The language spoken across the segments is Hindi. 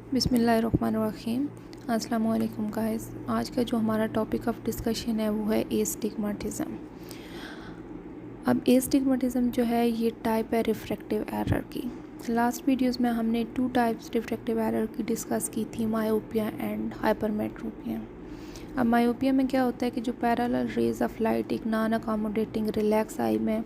बिस्मिल्लाहिर्रहमानिर्रहीम। अस्सलाम वालेकुम गाइस। आज का जो हमारा टॉपिक ऑफ डिस्कशन है वो है एस्टिग्मेटिज़म। अब एस्टिग्मेटिज़म जो है ये टाइप है रिफ्रैक्टिव एरर की। लास्ट वीडियोस में हमने 2 टाइप्स रिफ्रैक्टिव एरर की डिस्कस की थी, मायोपिया एंड हाइपरमेट्रोपिया। अब मायोपिया में क्या होता है कि जो पैरेलल रेज ऑफ लाइट एक नॉन अकोमोडेटिंग रिलैक्स आई में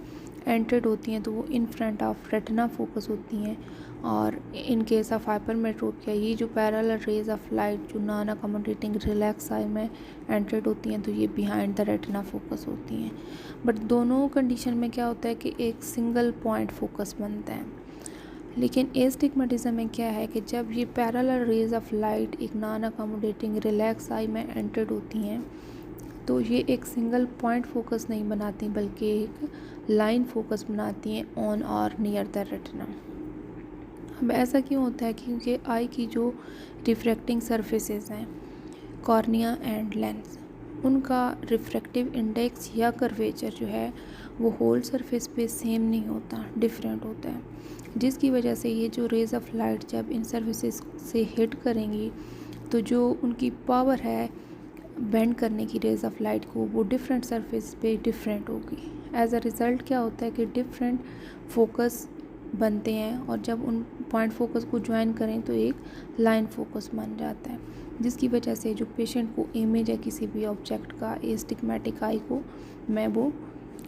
एंटर्ड होती हैं तो वो इन फ्रंट ऑफ रेटिना फोकस होती हैं, और इन केस ऑफ हाइपरमेट्रोपिया ये जो पैरेलल रेज ऑफ लाइट जो नॉन अकोमोडेटिंग रिलैक्स आई में एंटर्ड होती हैं तो ये बिहाइंड द रेटिना फोकस होती हैं। बट दोनों कंडीशन में क्या होता है कि एक सिंगल पॉइंट फोकस बनता है। लेकिन एस्टिग्मेटिज़म में क्या है कि जब ये पैरेलल रेज ऑफ लाइट एक नॉन अकोमोडेटिंग रिलैक्स आई में एंटर्ड होती हैं तो ये एक सिंगल पॉइंट फोकस नहीं बनाती बल्कि एक लाइन फोकस बनाती हैं ऑन और नियर द रेटिना। अब ऐसा क्यों होता है? क्योंकि आई की जो रिफ्रैक्टिंग सरफेसेस हैं, कॉर्निया एंड लेंस, उनका रिफ्रैक्टिव इंडेक्स या कर्वेचर जो है वो होल सरफेस पे सेम नहीं होता, डिफरेंट होता है, जिसकी वजह से ये जो रेज ऑफ लाइट जब इन सर्फेसेस से हिट करेंगी तो जो उनकी पावर है बेंड करने की रेज ऑफ लाइट को वो डिफरेंट सरफेस पे डिफरेंट होगी। एज अ रिज़ल्ट क्या होता है कि डिफरेंट फोकस बनते हैं, और जब उन पॉइंट फोकस को ज्वाइन करें तो एक लाइन फोकस बन जाता है, जिसकी वजह से जो पेशेंट को इमेज है किसी भी ऑब्जेक्ट का एस्टिग्मेटिक आई को में वो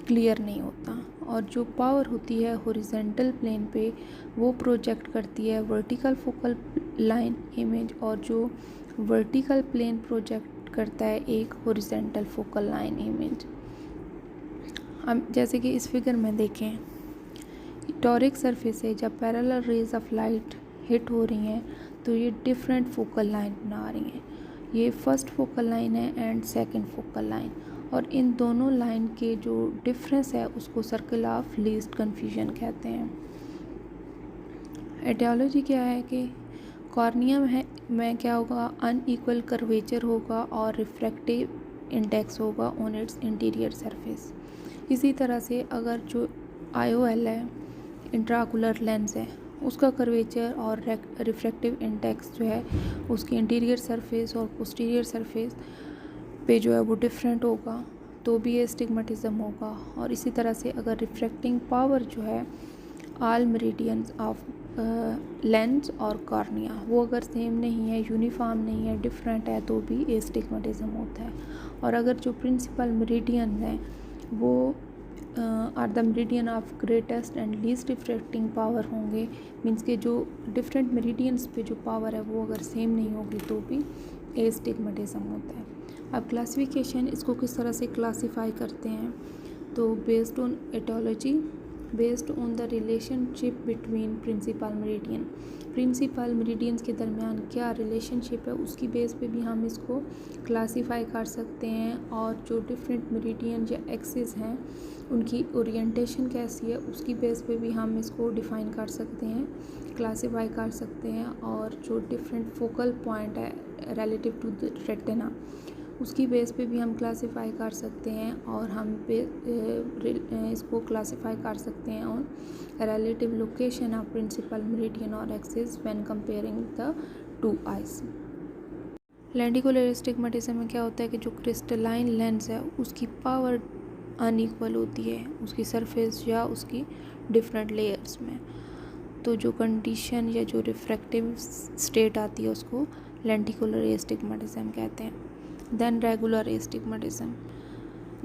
क्लियर नहीं होता। और जो पावर होती है हॉरिजॉन्टल प्लेन पे वो प्रोजेक्ट करती है वर्टिकल फोकल लाइन इमेज, और जो वर्टिकल प्लेन प्रोजेक्ट करता है एक हॉरिजॉन्टल फोकल लाइन इमेज। हम जैसे कि इस फिगर में देखें, टॉरिक सरफेस है, जब parallel raise of light hit हो रही हैं तो ये डिफरेंट फोकल लाइन बना रही हैं। ये फर्स्ट फोकल लाइन है एंड सेकंड फोकल लाइन, और इन दोनों लाइन के जो डिफरेंस है उसको सर्कल ऑफ लीस्ट कन्फ्यूजन कहते हैं। एटियोलॉजी क्या है कि कॉर्निया में क्या होगा, अनइक्वल कर्वेचर होगा और रिफ्रैक्टिव इंडेक्स होगा ऑन इट्स इंटीरियर सरफेस। इसी तरह से अगर जो IOL है, इंट्राकुलर लेंस है, उसका कर्वेचर और रिफ्रैक्टिव इंडेक्स जो है उसकी इंटीरियर सरफेस और पोस्टीरियर सरफेस पे जो है वो डिफरेंट होगा तो भी एस्टिग्मेटिज़म होगा। और इसी तरह से अगर रिफ्रैक्टिंग पावर जो है ऑल मेरिडियंस ऑफ लेंस और कॉर्निया वो अगर सेम नहीं है, यूनिफॉर्म नहीं है, डिफरेंट है तो भी एस्टिग्मेटिज़म होता है। और अगर जो प्रिंसिपल मेरिडियन है वो are the meridian of greatest and least refracting power होंगे, मीन्स के जो डिफरेंट मेरिडियंस पे जो पावर है वो अगर सेम नहीं होगी तो भी एस्टिग्मेटिज़म होता है। अब क्लासिफिकेशन, इसको किस तरह से क्लासीफाई करते हैं, तो based on aetiology, based on the relationship between principal meridians के दरमियान क्या रिलेशनशिप है उसकी बेस पे भी हम इसको क्लासीफाई कर सकते हैं। और जो डिफरेंट मेरिडियन या एक्सिस हैं उनकी ओरिएंटेशन कैसी है उसकी बेस पे भी हम इसको डिफ़ाइन कर सकते हैं, क्लासीफाई कर सकते हैं। और जो डिफरेंट फोकल पॉइंट है रिलेटिव टू द रेटिना उसकी बेस पे भी हम क्लासीफाई कर सकते हैं, और हम इसको क्लासीफाई कर सकते हैं on relative location of principal meridian और axis when comparing the two eyes. Lenticular astigmatism में क्या होता है कि जो क्रिस्टलाइन लेंस है उसकी पावर अनइक्वल होती है उसकी सरफेस या उसकी डिफरेंट लेयर्स में, तो जो कंडीशन या जो रिफ्रैक्टिव स्टेट आती है उसको लेंटिकुलर एस्टिग्मेटिज़म कहते हैं। देन रेगुलर एस्टिग्मेटिज़म,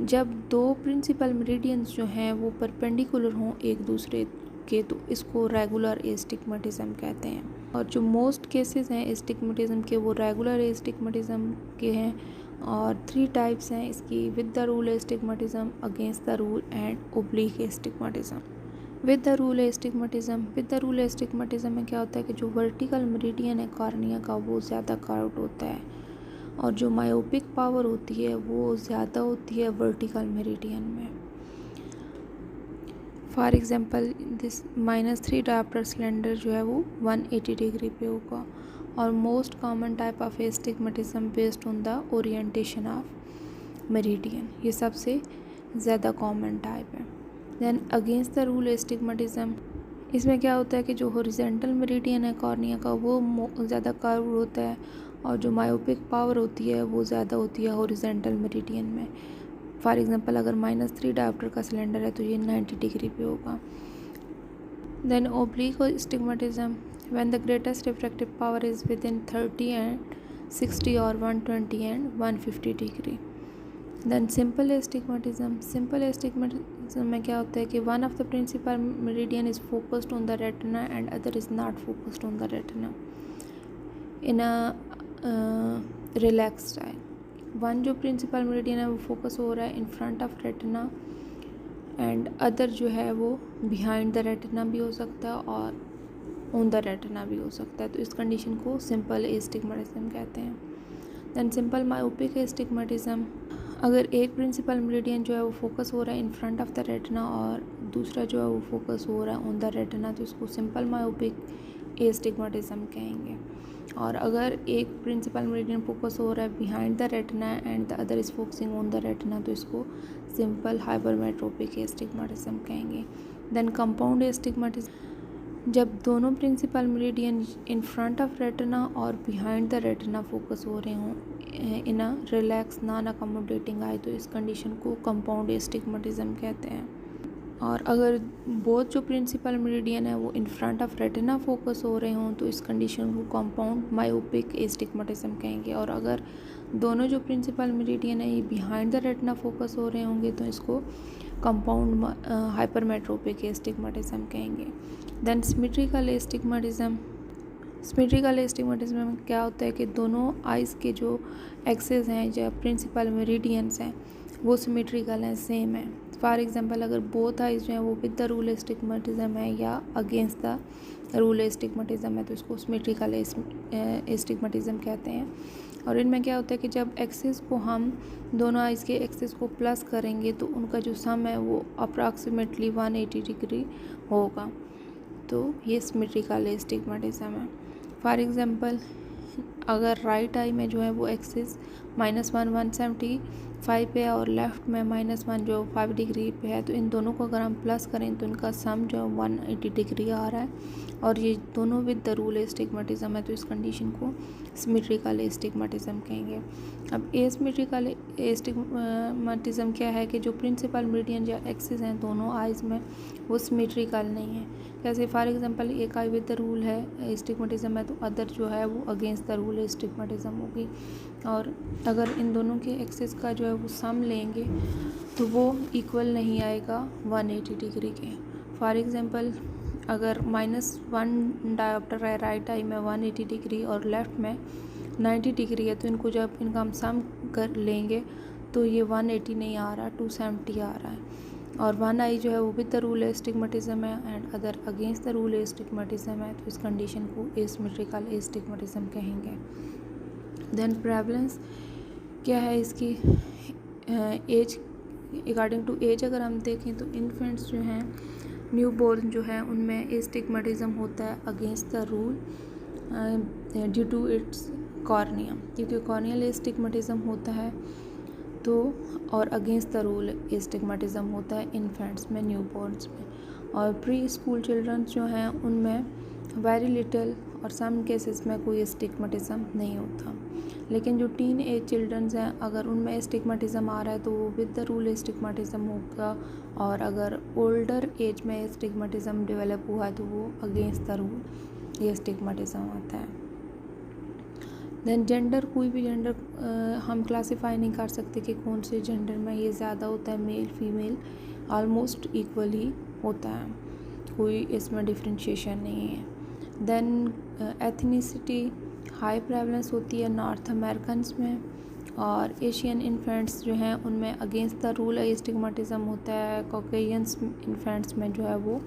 जब दो प्रिंसिपल मेरिडियंस जो हैं वो परपेंडिकुलर हों एक दूसरे के तो इसको रेगुलर एस्टिग्मेटिज़म कहते हैं। और जो मोस्ट केसेस हैं एस्टिग्मेटिज़म के वो रेगुलर एस्टिग्मेटिज़म के हैं, और 3 टाइप्स हैं इसकी, with the rule astigmatism, against the rule and oblique astigmatism. With the rule astigmatism में क्या होता है कि जो वर्टिकल मेरिडियन है कॉर्निया का वो ज़्यादा कर्व्ड होता है, और जो मायोपिक पावर होती है वो ज़्यादा होती है वर्टिकल मेरिडियन में। For example this -3 dioptre cylinder जो है वो 180 डिग्री पे होगा। और most common type of astigmatism based on the orientation of meridian, ये सबसे ज़्यादा कॉमन टाइप है। Then against the rule astigmatism, इसमें क्या होता है कि जो हॉरिजेंटल मेरिडियन है कॉर्निया का वो ज़्यादा कर्व होता है, और जो मायोपिक पावर होती है वो ज़्यादा होती है हॉरिजेंटल मेरिडियन में। फॉर एग्जांपल अगर -3 डायोप्टर का सिलेंडर है तो ये 90 डिग्री पे होगा। Then oblique astigmatism, when the greatest refractive power is within 30 and 60 और 120 and 150 degree. Then simple astigmatism, simple astigmatism में क्या होता है कि one of the principal meridian is focused on the retina and other is not focused on the retina in a relax style. One जो प्रिंसिपल मेरिडियन है वो फोकस हो रहा है in front of retina, and other जो है वो बिहाइंड द रेटिना भी हो सकता है और ऑन द रेटिना भी हो सकता है। तो इस कंडीशन को सिंपल एस्टिग्मेटिज्म कहते हैं। दैन सिंपल मायोपिक एस्टिग्मेटिज्म, अगर एक प्रिंसिपल मेरिडियन जो है वो फोकस हो रहा है in front of the retina और दूसरा जो है वो फोकस हो रहा है ऑन द रेटिना, तो इसको सिंपल मायोपिक एस्टिग्मेटिज्म कहेंगे। और अगर एक प्रिंसिपल मेरिडियन फोकस हो रहा है behind the retina and the other is focusing on the retina, तो इसको सिंपल हाइपरमेट्रोपिक एस्टिग्मेटिज्म कहेंगे। देन कंपाउंड एस्टिग्मेटिज्म, जब दोनों principal meridian in front of retina और बिहाइंड द रेटिना फोकस हो रहे हों in a relax non accommodating eye, तो इस कंडीशन को कंपाउंड एस्टिग्मेटिज्म कहते हैं। और अगर बोथ जो प्रिंसिपल मेरिडियन है वो इन फ्रंट ऑफ रेटिना फोकस हो रहे हों तो इस कंडीशन को कंपाउंड मायोपिक एस्टिग्मेटिज्म कहेंगे। और अगर दोनों जो प्रिंसिपल मेरिडियन है ये बिहाइंड द रेटिना फोकस हो रहे होंगे तो इसको कंपाउंड हाइपरमेट्रोपिक एस्टिग्मेटिज्म कहेंगे। Then symmetrical astigmatism, symmetrical astigmatism में क्या होता है कि दोनों आइज़ के जो एक्सेस हैं या प्रिंसिपल मेरिडियंस हैं वो सिमेट्रिकल हैं, सेम है। फॉर एग्जांपल अगर बोथ आइज़ जो हैं वो विद द रूल एस्टिग्मेटिज्म है या अगेंस्ट द रूल एस्टिग्मेटिज्म है तो इसको सिमेट्रिकल एस्टिग्मेटिज्म कहते हैं। और इनमें क्या होता है कि जब एक्सेस को हम दोनों आइज़ के एक्सेस को प्लस करेंगे तो उनका जो सम है वो अप्रॉक्सीमेटली 180 डिग्री होगा, तो ये सिमेट्रिकल एस्टिग्मेटिज्म है। फॉर एग्जांपल अगर राइट आई में जो है वो एक्सिस -1 175 पे है और लेफ़्ट में -1 जो 5 डिग्री पे है, तो इन दोनों को अगर हम प्लस करें तो इनका सम जो है 180 डिग्री आ रहा है और ये दोनों विद द रूल एस्टिग्मेटिज्म है, तो इस कंडीशन को सिमेट्रिकल एस्टिग्मेटिज्म कहेंगे। अब एसिमेट्रिकल एस्टिग्मेटिज्म क्या है कि जो प्रिंसिपल मेरिडियन या एक्सिस हैं दोनों आइज़ में वो सिमेट्रिकल नहीं है। जैसे फॉर एग्जांपल एक आई विद द रूल है एस्टिग्मेटिज्म है तो अदर जो है वो अगेंस्ट द रूल एस्टिग्मेटिज्म होगी। और अगर इन दोनों के एक्सिस का जो है वो सम लेंगे तो वो इक्वल नहीं आएगा 180 डिग्री के। फॉर एग्जांपल अगर -1 डायोप्टर है राइट आई में 180 डिग्री और लेफ़्ट में 90 डिग्री है, तो इनको जब इनका हम सम कर लेंगे तो ये 180 नहीं आ रहा, 270 आ रहा है। और वन आई जो है वो विद द रूल एस्टिग्मेटिज्म है and other against the rule astigmatism है, तो इस कंडीशन को एसिमेट्रिकल एस्टिग्मेटिज्म कहेंगे। देन प्रेवलेंस क्या है इसकी, एज अकॉर्डिंग टू एज अगर हम देखें तो इन्फेंट्स जो हैं न्यू बॉर्न जो है उनमें एस्टिग्मेटिज्म होता है against the rule due to its cornea, क्योंकि कॉर्नियल एस्टिग्मेटिज्म होता है तो और अगेंस्ट द रूल एस्टिग्मेटिज्म होता है इन्फेंट्स में, न्यू बॉर्न्स में। और प्री स्कूल चिल्ड्रंस जो हैं उनमें वेरी लिटिल और सम केसेस में कोई एस्टिग्मेटिज्म नहीं होता। लेकिन जो टीन एज चिल्ड्रंस हैं अगर उनमें एस्टिग्मेटिज्म आ रहा है तो वो विद द रूल एस्टिग्मेटिज्म होगा, और अगर ओल्डर एज में एस्टिग्मेटिज्म डेवलप हुआ है तो वो अगेंस्ट द रूल एस्टिग्मेटिज्म आता है। देन जेंडर, कोई भी जेंडर हम क्लासीफाई नहीं कर सकते कि कौन से जेंडर में ये ज़्यादा होता है, मेल फीमेल ऑलमोस्ट इक्वली होता है, कोई इसमें डिफ्रेंशिएशन नहीं है। देन एथनिसिटी, हाई प्रेवलेंस होती है नॉर्थ अमेरिकन्स में, और एशियन इन्फेंट्स जो हैं उनमें अगेंस्ट द रूल एस्टिग्मेटिज्म होता है। कॉकेशियंस इन्फेंट्स में जो है वो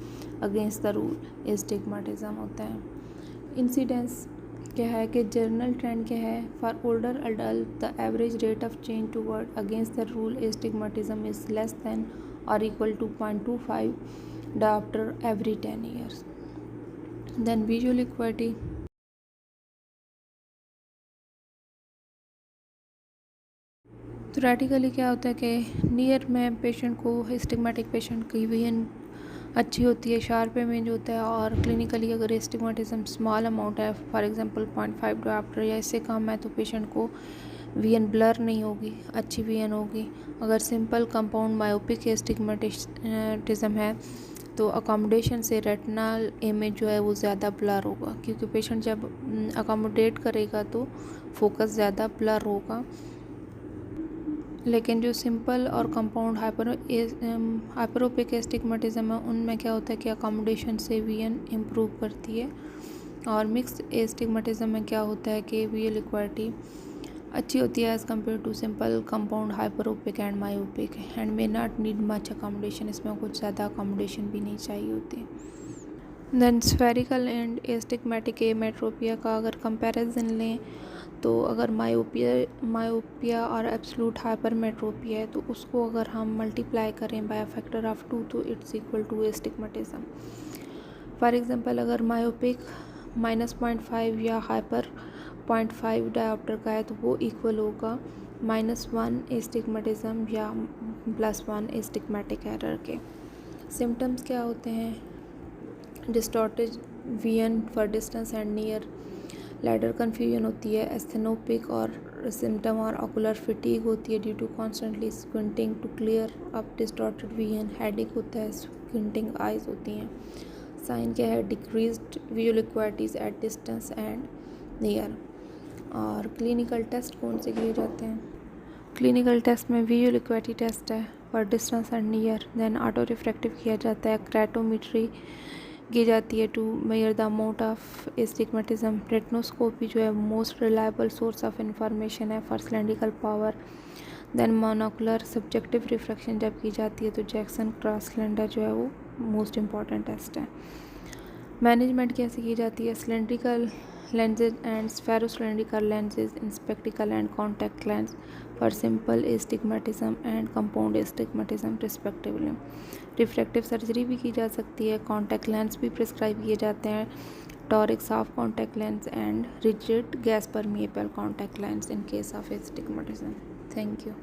अगेंस्ट द रूल एस्टिग्मेटिज्म होता है। इंसिडेंस क्या है कि जर्नल ट्रेंड क्या है, for older adult the average rate of change toward against the rule astigmatism is less than और equal to 0.25 dioptre every 10 years. Then visual equity, theoretically क्या होता है कि नियर में पेशेंट को एस्टिग्मेटिक पेशेंट की विजन अच्छी होती है, शार्प इमेज होता है। और क्लिनिकली अगर एस्टिग्मेटिज्म स्मॉल अमाउंट है, फॉर एग्जांपल 0.5 डायोप्टर या इससे कम है, तो पेशेंट को वीएन ब्लर नहीं होगी, अच्छी वीएन होगी। अगर सिंपल कंपाउंड मायोपिक एस्टिग्मेटिज्म है तो अकोमोडेशन से रेटिनल इमेज जो है वो ज़्यादा ब्लर होगा, क्योंकि पेशेंट जब अकोमोडेट करेगा तो फोकस ज़्यादा ब्लर होगा। लेकिन जो सिंपल और कंपाउंड हाइपरोपिक एस्टिग्मेटिज्म है उनमें क्या होता है कि अकोमोडेशन से वीएन इम्प्रूव करती है। और मिक्स एस्टिग्मेटिज्म में क्या होता है कि विजुअल इक्वालिटी अच्छी होती है as compare to simple compound hyperopic and myopic and may not need much accommodation. इसमें कुछ ज़्यादा अकोमोडेशन भी नहीं चाहिए होती। Then spherical and astigmatic emmetropia का अगर कंपैरिजन लें तो अगर मायोपिया और एब्सोल्यूट हाइपरमेट्रोपिया है तो उसको अगर हम मल्टीप्लाई करें बाय फैक्टर ऑफ 2 तो it's equal to astigmatism. For example अगर मायोपिक -0.5 या हाइपर 0.5 डायोप्टर का है तो वो इक्वल होगा -1 एस्टिग्मेटिज्म या +1 एस्टिग्मेटिक एरर के। सिम्टम्स क्या होते हैं? Distorted vision for distance and near, lidar confusion होती है, एस्थेनोपिक और सिम्टम और ऑकुलर फिटीग होती है due to constantly squinting to clear up distorted vision, headache होता है, स्क्विंटिंग आइज होती हैं। साइन क्या है? Decreased visual equalities at distance and near. और क्लिनिकल टेस्ट कौन से किए जाते हैं? क्लिनिकल टेस्ट में विजुअल इक्वालिटी टेस्ट है for distance and near, then auto refractive किया जाता है, क्रेटोमीट्री की जाती है to measure the amount of astigmatism, retinoscopy जो है most reliable source of information है for cylindrical power, then monocular subjective refraction जब की जाती है तो जैक्सन क्रॉस सिलेंडर जो है वो मोस्ट इम्पॉर्टेंट टेस्ट है। मैनेजमेंट कैसे की जाती है? Cylindrical lenses and spherocylindrical lenses in spectacle and contact lens for simple astigmatism and compound astigmatism respectively। Refractive surgery भी की जा सकती है, कॉन्टैक्ट लेंस भी प्रिस्क्राइब किए जाते हैं, toric soft contact lens and rigid gas permeable contact lens in case of astigmatism. Thank you.